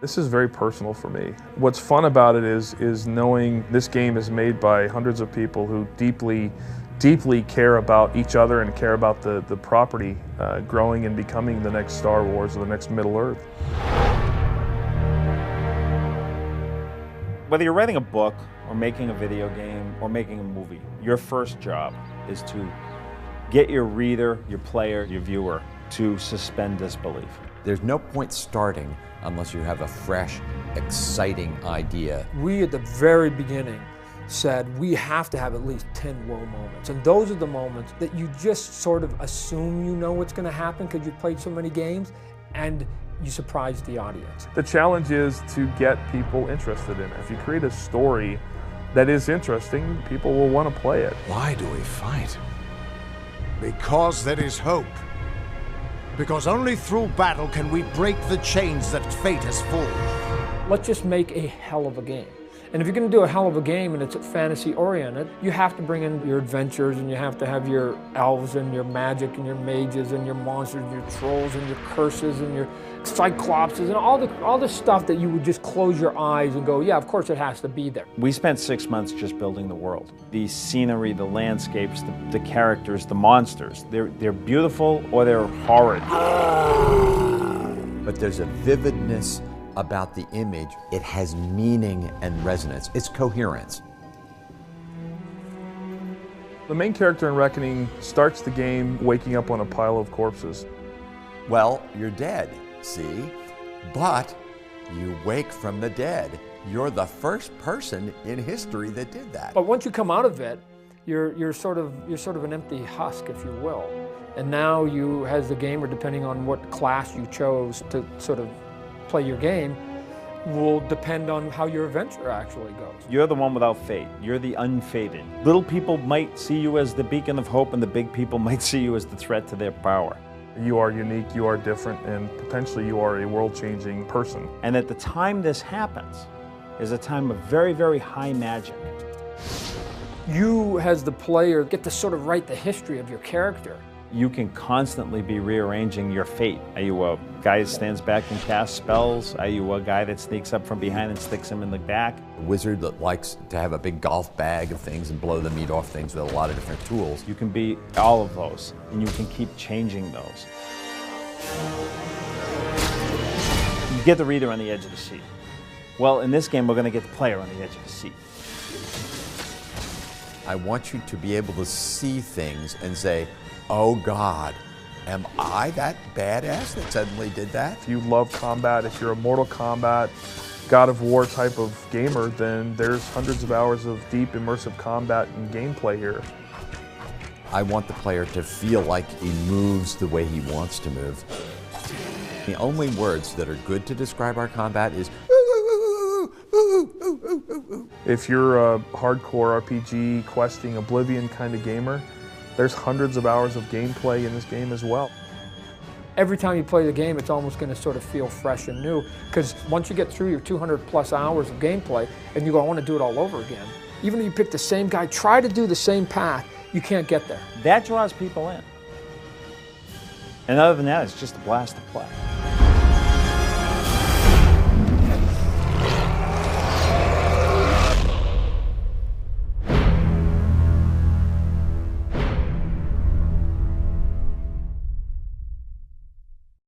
This is very personal for me. What's fun about it is knowing this game is made by hundreds of people who deeply care about each other and care about the property growing and becoming the next Star Wars or the next Middle-earth. Whether you're writing a book or making a video game or making a movie, your first job is to get your reader, your player, your viewer to suspend disbelief. There's no point starting unless you have a fresh, exciting idea. We at the very beginning said we have to have at least 10 whoa moments. And those are the moments that you just sort of assume you know what's going to happen because you've played so many games and you surprise the audience. The challenge is to get people interested in it. If you create a story that is interesting, people will want to play it. Why do we fight? Because there is hope. Because only through battle can we break the chains that fate has forged. Let's just make a hell of a game. And if you're going to do a hell of a game and it's fantasy oriented, you have to bring in your adventures and you have to have your elves and your magic and your mages and your monsters and your trolls and your curses and your cyclopses and all the stuff that you would just close your eyes and go, yeah, of course it has to be there. We spent 6 months just building the world. The scenery, the landscapes, the characters, the monsters. They're beautiful or they're horrid. But there's a vividness about the image. It has meaning and resonance. It's coherence. The main character in Reckoning starts the game waking up on a pile of corpses. Well, you're dead, see? But you wake from the dead. You're the first person in history that did that. But once you come out of it, you're sort of an empty husk, if you will. And now you, as the gamer, depending on what class you chose to sort of play your game, will depend on how your adventure actually goes. You're the one without fate. You're the unfated. Little people might see you as the beacon of hope and the big people might see you as the threat to their power. You are unique, you are different, and potentially you are a world-changing person. And at the time this happens is a time of very, very high magic. You, as the player, get to sort of write the history of your character. You can constantly be rearranging your fate. Are you a guy that stands back and casts spells? Are you a guy that sneaks up from behind and sticks him in the back? A wizard that likes to have a big golf bag of things and blow the meat off things with a lot of different tools. You can be all of those, and you can keep changing those. You get the reader on the edge of the seat. Well, in this game, we're going to get the player on the edge of the seat. I want you to be able to see things and say, oh God, am I that badass that suddenly did that? If you love combat, if you're a Mortal Kombat, God of War type of gamer, then there's hundreds of hours of deep immersive combat and gameplay here. I want the player to feel like he moves the way he wants to move. The only words that are good to describe our combat is if you're a hardcore RPG, questing, Oblivion kind of gamer, there's hundreds of hours of gameplay in this game as well. Every time you play the game, it's almost going to sort of feel fresh and new, because once you get through your 200+ hours of gameplay and you go, I want to do it all over again, even if you pick the same guy, try to do the same path, you can't get there. That draws people in. And other than that, it's just a blast to play.